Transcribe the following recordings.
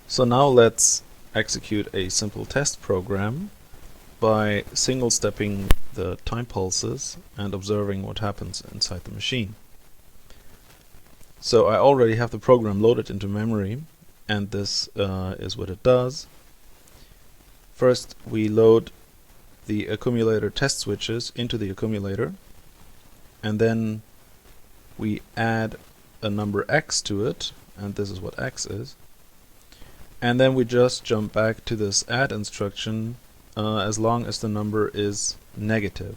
So now let's execute a simple test program by single-stepping the time pulses and observing what happens inside the machine. So I already have the program loaded into memory, and this is what it does. First, we load the accumulator test switches into the accumulator, and then we add a number x to it, and this is what x is. And then we just jump back to this add instruction as long as the number is negative.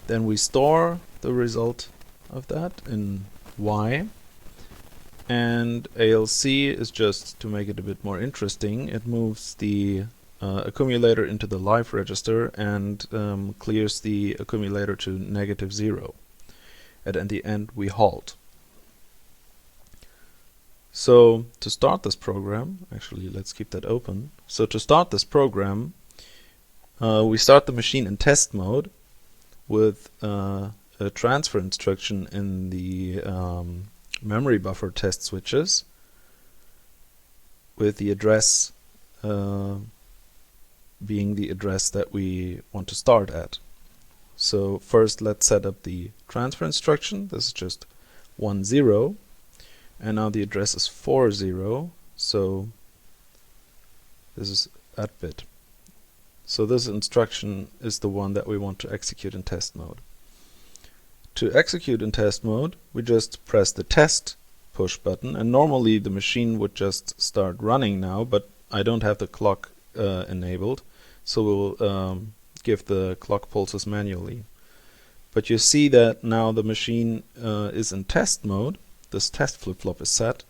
Then we store the result of that in y, and ALC is just to make it a bit more interesting. It moves the accumulator into the live register and clears the accumulator to -0. And at the end we halt. So to start this program, actually let's keep that open. So to start this program, we start the machine in test mode with a transfer instruction in the memory buffer test switches with the address being the address that we want to start at. So first let's set up the transfer instruction. This is just 10. And now the address is 40, so this is that bit. So this instruction is the one that we want to execute in test mode. To execute in test mode, we just press the test push button, and normally the machine would just start running now, but I don't have the clock enabled, so we'll give the clock pulses manually. But you see that now the machine is in test mode. This test flip-flop is set,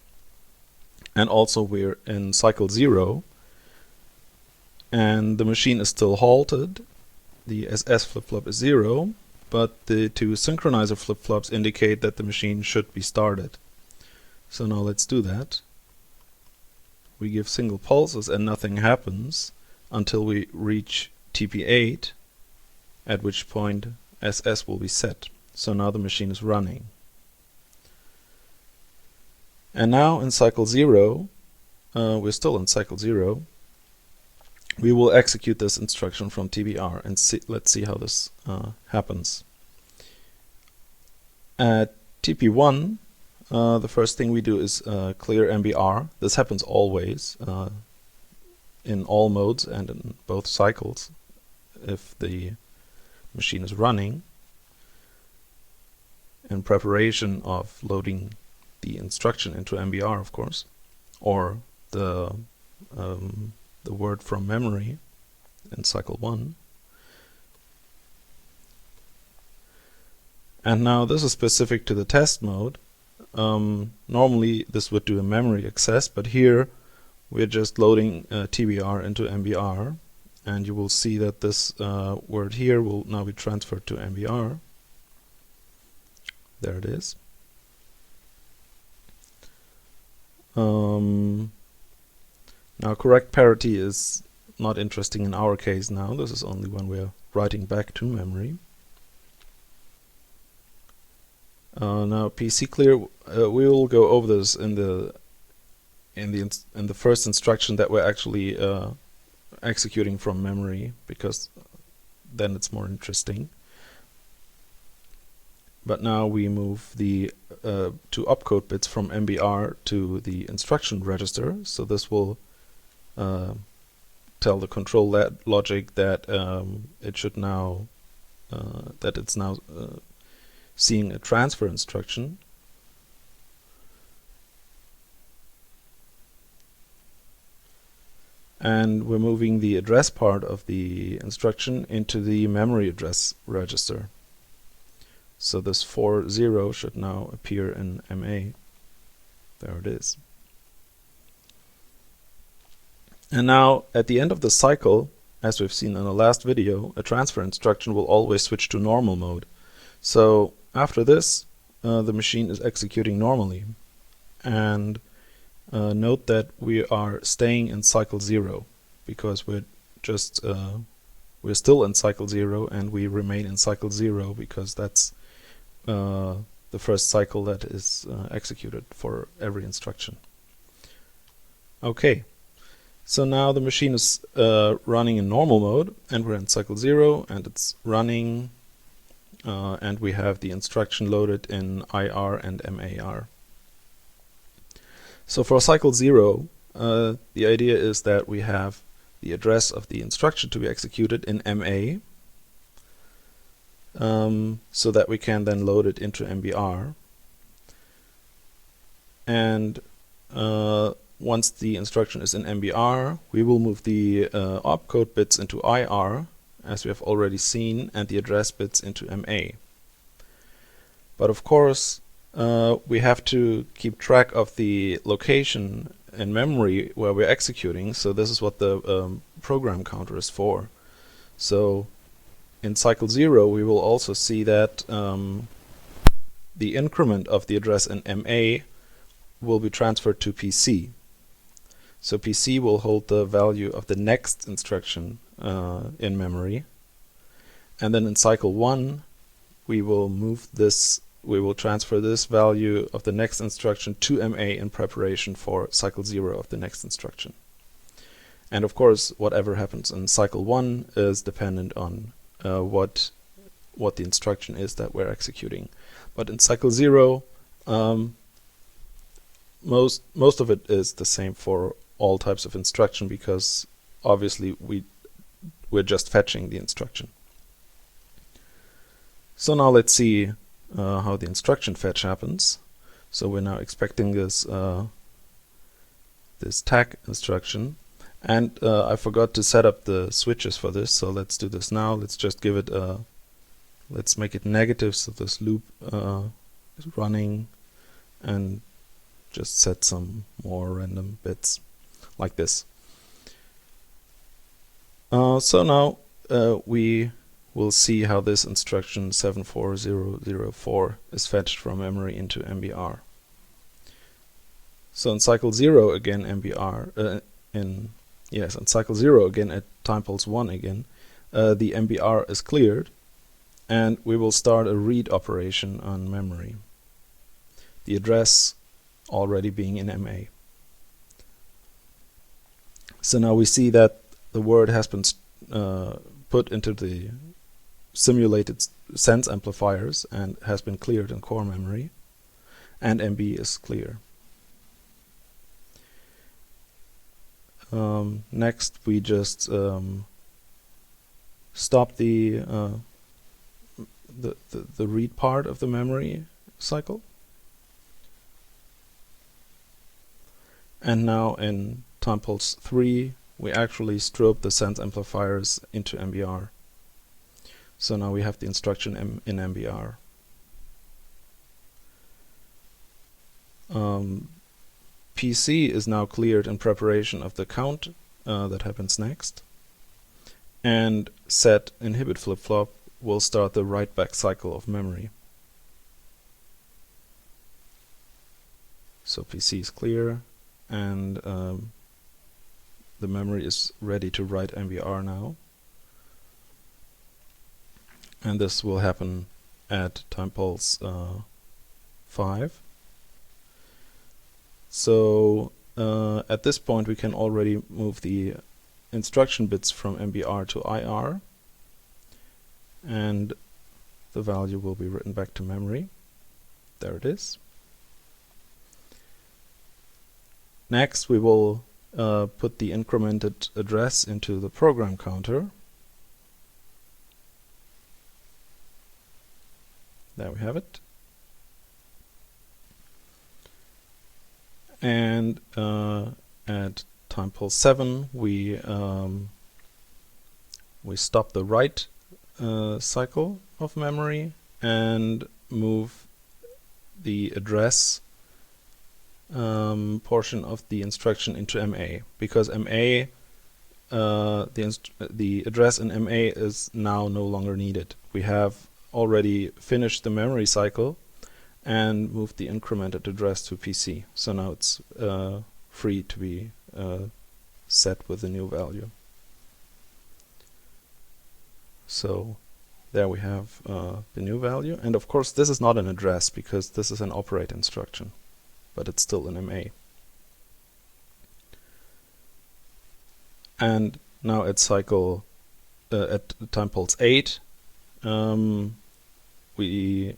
and also we're in cycle 0, and the machine is still halted. The SS flip-flop is 0, but the two synchronizer flip-flops indicate that the machine should be started. So now let's do that. We give single pulses and nothing happens until we reach TP8, at which point SS will be set. So now the machine is running. And now in cycle 0, we're still in cycle 0, we will execute this instruction from TBR, and let's see how this happens. At TP1, the first thing we do is clear MBR. This happens always in all modes and in both cycles if the machine is running, in preparation of loading the instruction into MBR, of course, or the word from memory in cycle 1. And now this is specific to the test mode. Normally this would do a memory access, but here we're just loading TBR into MBR, and you will see that this word here will now be transferred to MBR. There it is. Now correct parity is not interesting in our case now. This is only when we're writing back to memory. Now PC clear, we will go over this in the first instruction that we're actually executing from memory, because then it's more interesting. But now we move the two opcode bits from MBR to the instruction register. So this will tell the control logic that it should now that it's now seeing a transfer instruction. And we're moving the address part of the instruction into the memory address register. So this 40 should now appear in MA. There it is. And now at the end of the cycle, as we've seen in the last video, a transfer instruction will always switch to normal mode. So after this, the machine is executing normally. And note that we are staying in cycle 0, because we're still in cycle 0, and we remain in cycle 0 because that's the first cycle that is executed for every instruction. Okay, so now the machine is running in normal mode, and we're in cycle 0, and it's running, and we have the instruction loaded in IR and MAR. So for cycle 0, the idea is that we have the address of the instruction to be executed in MA, so that we can then load it into MBR. And once the instruction is in MBR, we will move the opcode bits into IR, as we have already seen, and the address bits into MA. But of course, we have to keep track of the location in memory where we're executing, so this is what the program counter is for. So in cycle 0, we will also see that the increment of the address in MA will be transferred to PC. So PC will hold the value of the next instruction in memory. And then in cycle 1, we will transfer this value of the next instruction to MA in preparation for cycle 0 of the next instruction. And of course, whatever happens in cycle 1 is dependent on what the instruction is that we're executing. But in cycle 0, most of it is the same for all types of instruction, because obviously we're just fetching the instruction. So now let's see how the instruction fetch happens. So we're now expecting this this tag instruction, and I forgot to set up the switches for this, so let's do this now. Let's just give it let's make it negative, so this loop is running, and just set some more random bits like this. So now we will see how this instruction 74004 is fetched from memory into MBR. So in cycle 0 again, in cycle 0 again at time pulse 1 again, the MBR is cleared, and we will start a read operation on memory. The address already being in MA. So now we see that the word has been put into the simulated sense amplifiers and has been cleared in core memory, and MB is clear. Next, we just stop the read part of the memory cycle. And now in time pulse 3, we actually strobe the sense amplifiers into MBR. So now we have the instruction in MBR. PC is now cleared in preparation of the count that happens next. And set inhibit flip-flop will start the write-back cycle of memory. So PC is clear, and the memory is ready to write MBR now. And this will happen at time pulse 5. So at this point we can already move the instruction bits from MBR to IR, and the value will be written back to memory. There it is. Next, we will put the incremented address into the program counter. There we have it. And at time pulse 7, we stop the write cycle of memory and move the address portion of the instruction into MA, because MA, the address in MA is now no longer needed. We have already finished the memory cycle and moved the incremented address to PC. So now it's free to be set with the new value. So there we have the new value, and of course this is not an address because this is an operate instruction, but it's still an MA. And now at cycle at time pulse 8, we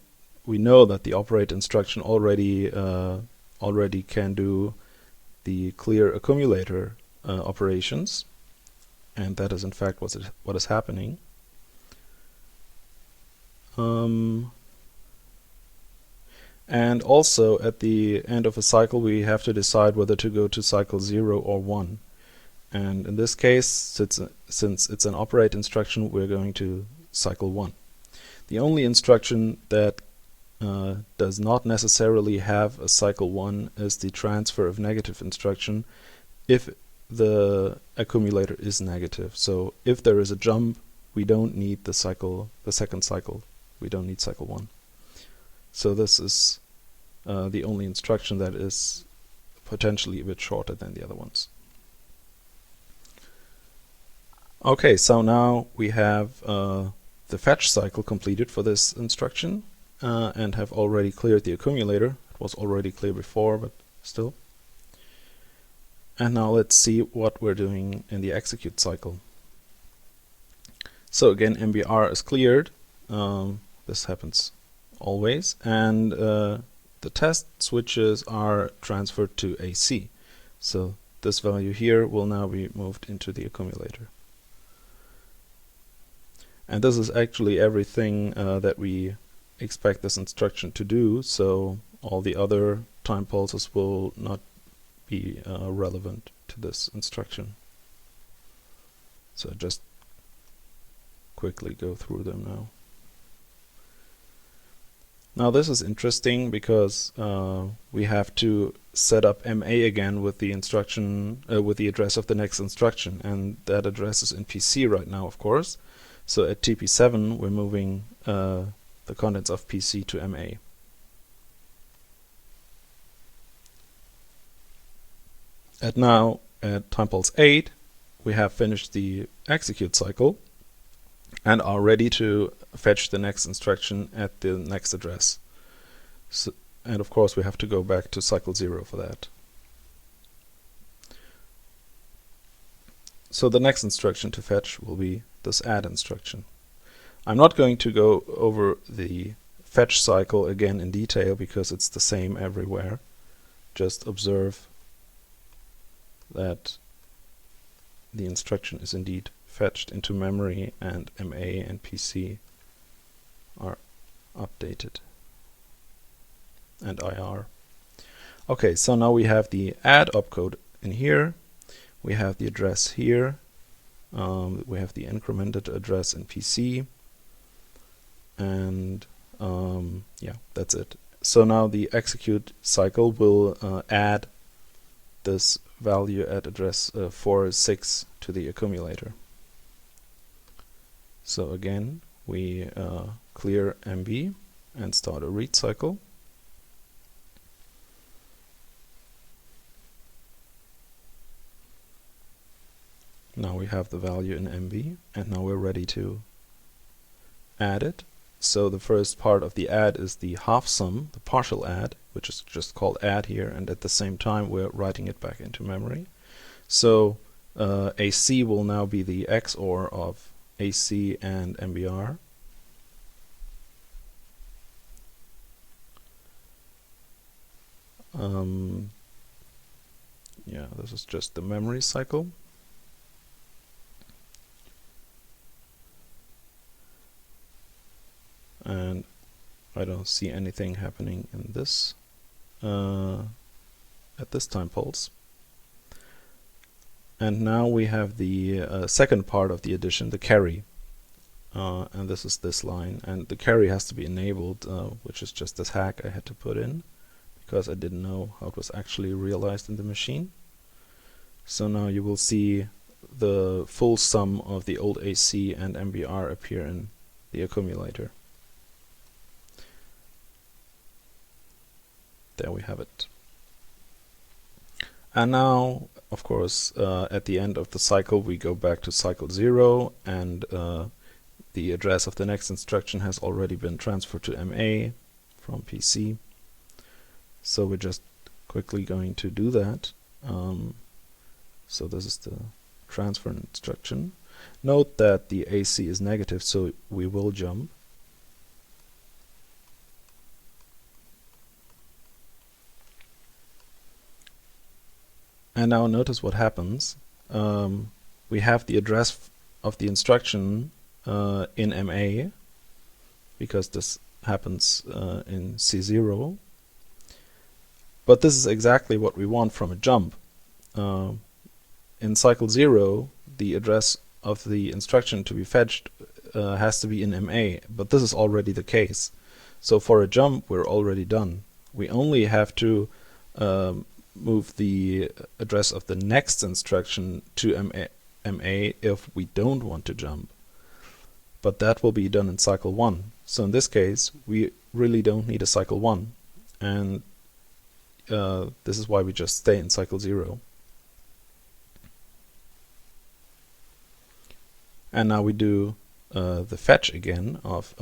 know that the operate instruction already can do the clear accumulator operations, and that is in fact what is happening. And also at the end of a cycle we have to decide whether to go to cycle 0 or 1. And in this case, since it's an operate instruction, we're going to cycle 1. The only instruction that does not necessarily have a cycle 1 is the transfer of negative instruction if the accumulator is negative. So if there is a jump, we don't need the second cycle. We don't need cycle 1. So this is the only instruction that is potentially a bit shorter than the other ones. Okay, so now we have the fetch cycle completed for this instruction and have already cleared the accumulator. It was already clear before, but still. And now let's see what we're doing in the execute cycle. So again, MBR is cleared. This happens always, and the test switches are transferred to AC. So this value here will now be moved into the accumulator. And this is actually everything that we expect this instruction to do, so all the other time pulses will not be relevant to this instruction. So just quickly go through them now. Now this is interesting because we have to set up MA again with the instruction with the address of the next instruction, and that address is in PC right now, of course. So at TP7 we're moving the contents of PC to MA. And now at time pulse 8 we have finished the execute cycle and are ready to fetch the next instruction at the next address. So, and of course we have to go back to cycle 0 for that. So the next instruction to fetch will be this add instruction. I'm not going to go over the fetch cycle again in detail because it's the same everywhere. Just observe that the instruction is indeed fetched into memory and MA and PC are updated, and IR. Okay, so now we have the add opcode in here, we have the address here, we have the incremented address in PC, and yeah, that's it. So now the execute cycle will add this value at address 46 to the accumulator. So again, we clear MB and start a read cycle. Now we have the value in MB, and now we're ready to add it. So the first part of the add is the half sum, the partial add, which is just called add here, and at the same time we're writing it back into memory. So AC will now be the XOR of AC and MBR. Yeah, this is just the memory cycle. And I don't see anything happening in this at this time pulse. And now we have the second part of the addition, the carry, and this is this line, and the carry has to be enabled, which is just this hack I had to put in because I didn't know how it was actually realized in the machine. So now you will see the full sum of the old AC and MBR appear in the accumulator. There we have it. And now, of course, at the end of the cycle we go back to cycle 0, and the address of the next instruction has already been transferred to MA from PC. So we're just quickly going to do that. So this is the transfer instruction. Note that the AC is negative, so we will jump. And now notice what happens. We have the address of the instruction in MA, because this happens in C0. But this is exactly what we want from a jump. In cycle 0, the address of the instruction to be fetched has to be in MA, but this is already the case. So for a jump, we're already done. We only have to move the address of the next instruction to MA if we don't want to jump. But that will be done in cycle 1. So in this case, we really don't need a cycle 1. And this is why we just stay in cycle 0. And now we do the fetch again of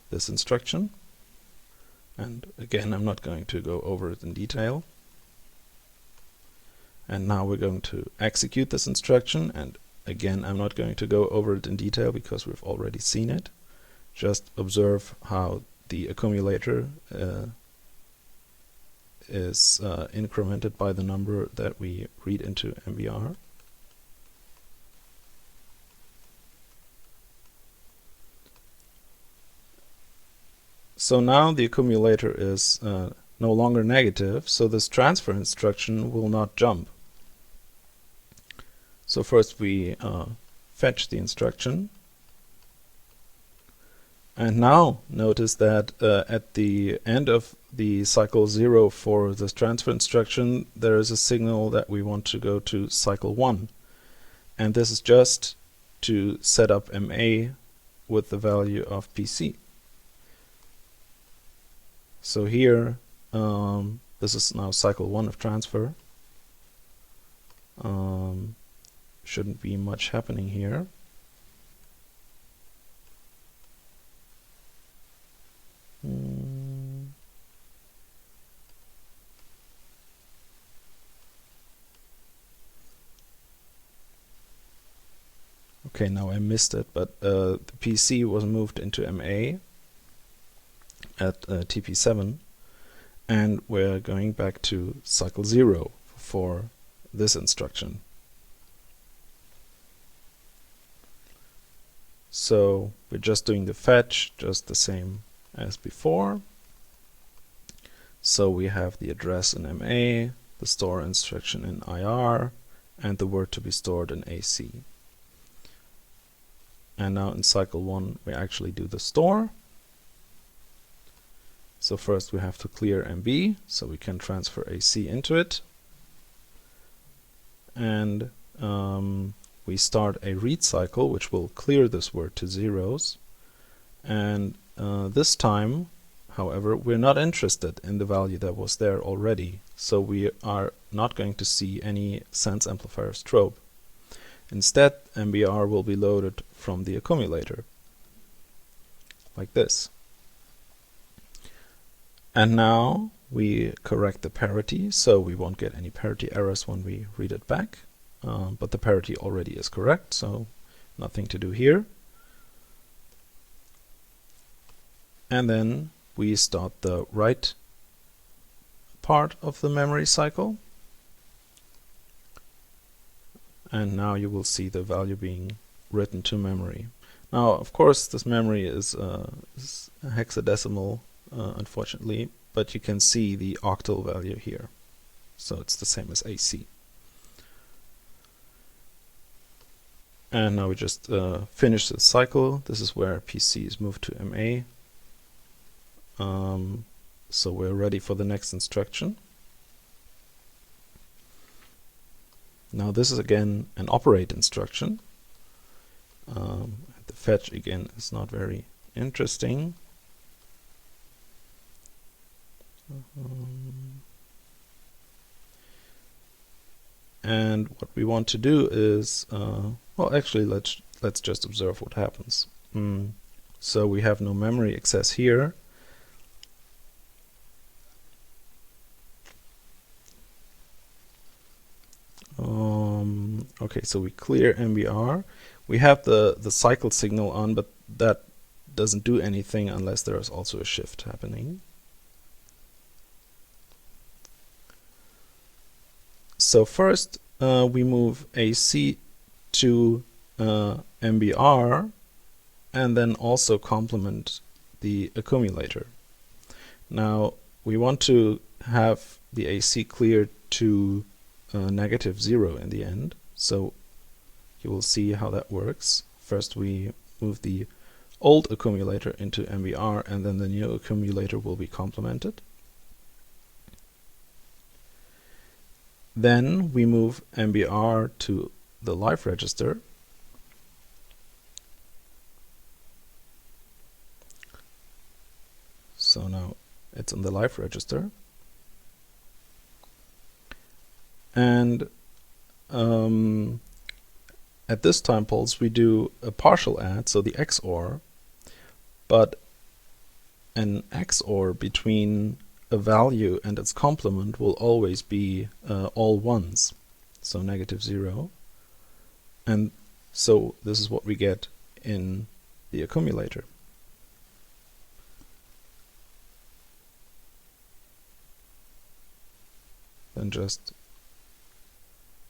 this instruction. And again, I'm not going to go over it in detail. And now we're going to execute this instruction. And again, I'm not going to go over it in detail because we've already seen it. Just observe how the accumulator is incremented by the number that we read into MBR. So now the accumulator is no longer negative, so this transfer instruction will not jump. So first we fetch the instruction. And now notice that at the end of the cycle 0 for this transfer instruction, there is a signal that we want to go to cycle 1. And this is just to set up MA with the value of PC. So here, this is now cycle 1 of transfer. Shouldn't be much happening here. Okay, now I missed it, but the PC was moved into MA at TP7, and we're going back to cycle 0 for this instruction. So we're just doing the fetch, just the same as before. So we have the address in MA, the store instruction in IR, and the word to be stored in AC. And now in cycle 1 we actually do the store. So first we have to clear MB so we can transfer AC into it. And we start a read cycle which will clear this word to zeros. And this time, however, we're not interested in the value that was there already. So we are not going to see any sense amplifier strobe. Instead, MBR will be loaded from the accumulator, like this. And now we correct the parity, so we won't get any parity errors when we read it back. But the parity already is correct, so nothing to do here. And then we start the write part of the memory cycle. And now you will see the value being written to memory. Now, of course, this memory is hexadecimal, unfortunately, but you can see the octal value here. So it's the same as AC. And now we just finish the cycle. This is where PC is moved to MA. So we're ready for the next instruction. Now this is again an operate instruction. The fetch again is not very interesting. And what we want to do is, well, actually let's just observe what happens. So we have no memory access here. Okay, so we clear MBR. We have the cycle signal on, but that doesn't do anything unless there is also a shift happening. So first we move AC to MBR and then also complement the accumulator. Now we want to have the AC cleared to -0 in the end, so you will see how that works. First we move the old accumulator into MBR and then the new accumulator will be complemented. Then we move MBR to the live register. So now it's in the live register. And at this time pulse we do a partial add, so the XOR, but an XOR between a value and its complement will always be all ones, so -0. And so this is what we get in the accumulator. Then just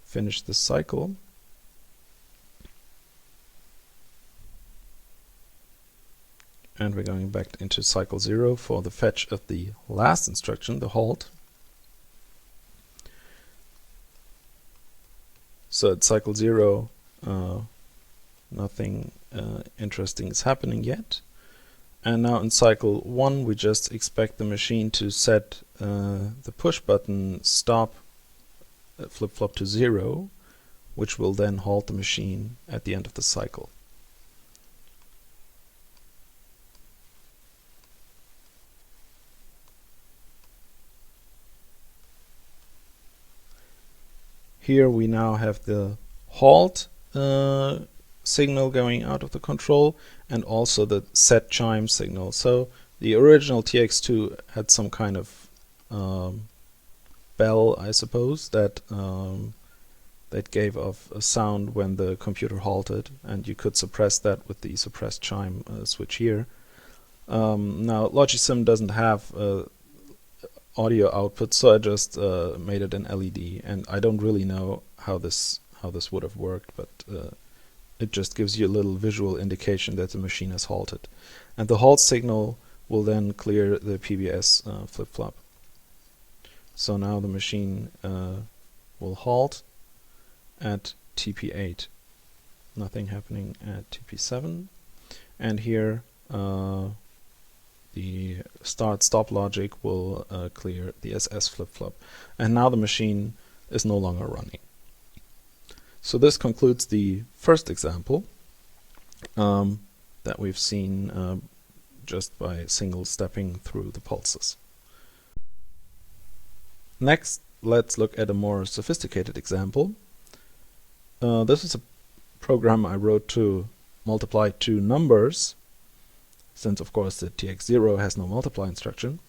finish the cycle. And we're going back into cycle 0 for the fetch of the last instruction, the halt. So at cycle 0, nothing interesting is happening yet. And now in cycle 1, we just expect the machine to set the push button stop flip-flop to 0, which will then halt the machine at the end of the cycle. Here we now have the halt signal going out of the control and also the set chime signal. So the original TX2 had some kind of bell, I suppose, that that gave off a sound when the computer halted, and you could suppress that with the suppressed chime switch here. Now logisim doesn't have audio output, so I just made it an LED, and I don't really know how this would have worked, but it just gives you a little visual indication that the machine has halted. And the halt signal will then clear the PBS flip-flop. So now the machine will halt at TP8. Nothing happening at TP7. And here the start-stop logic will clear the SS flip-flop. And now the machine is no longer running. So this concludes the first example that we've seen just by single stepping through the pulses. Next, let's look at a more sophisticated example. This is a program I wrote to multiply two numbers, since of course the TX-0 has no multiply instruction.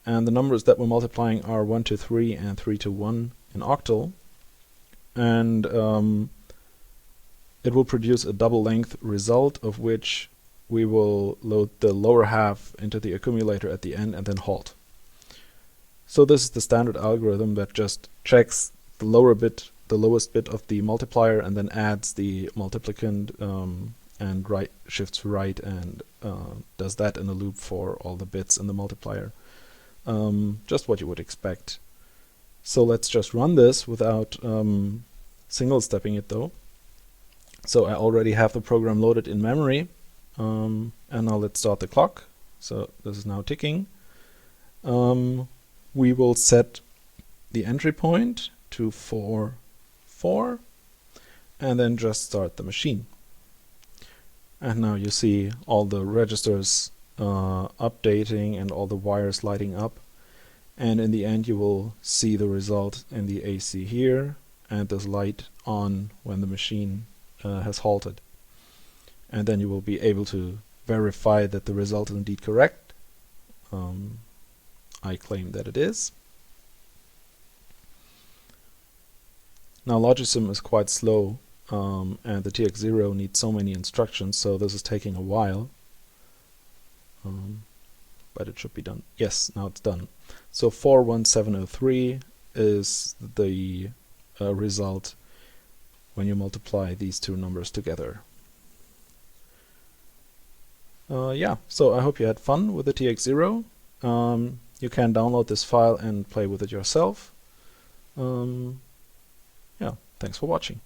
And the numbers that we're multiplying are 1 to 3 and 3 to 1 in octal. And it will produce a double length result, of which we will load the lower half into the accumulator at the end and then halt. So this is the standard algorithm that just checks the lowest bit of the multiplier and then adds the multiplicand and shifts right and does that in a loop for all the bits in the multiplier. Just what you would expect. So let's just run this without single stepping it though. So I already have the program loaded in memory, and now let's start the clock. So this is now ticking. We will set the entry point to 4, 4, and then just start the machine. And now you see all the registers updating and all the wires lighting up. And in the end you will see the result in the AC here, and this light on when the machine has halted. And then you will be able to verify that the result is indeed correct. I claim that it is. Now logisim is quite slow, and the TX-0 needs so many instructions, so this is taking a while. But it should be done. Yes, now it's done. So 41703 is the result when you multiply these two numbers together. Yeah, so I hope you had fun with the TX-0. You can download this file and play with it yourself. Yeah, thanks for watching.